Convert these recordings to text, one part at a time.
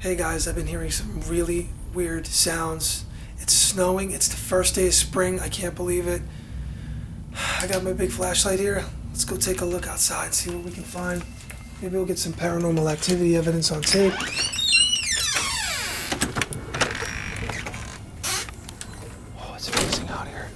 Hey guys, I've been hearing some really weird sounds. It's snowing. It's the first day of spring. I can't believe it. I got my big flashlight here. Let's go take a look outside and see what we can find. Maybe we'll get some paranormal activity evidence on tape. Oh, it's freezing out here.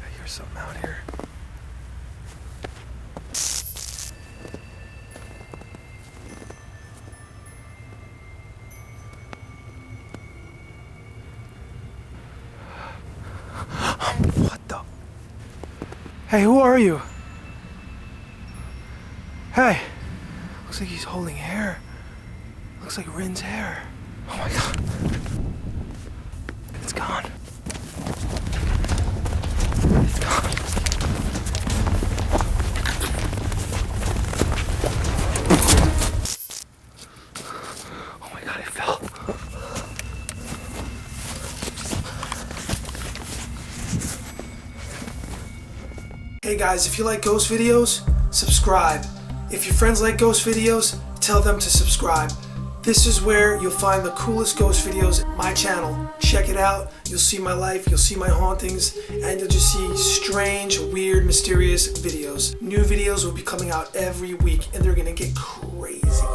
I hear something out here. What the? Hey, who are you? Hey, looks like he's holding hair. Looks like Rin's hair. Oh my god. It's gone. It's gone. Oh my god, it fell. Hey guys, if you like ghost videos, subscribe. If your friends like ghost videos, tell them to subscribe. This is where you'll find the coolest ghost videos on my channel. Check it out. You'll see my life, you'll see my hauntings, and you'll just see strange, weird, mysterious videos. New videos will be coming out every week, and they're gonna get crazy.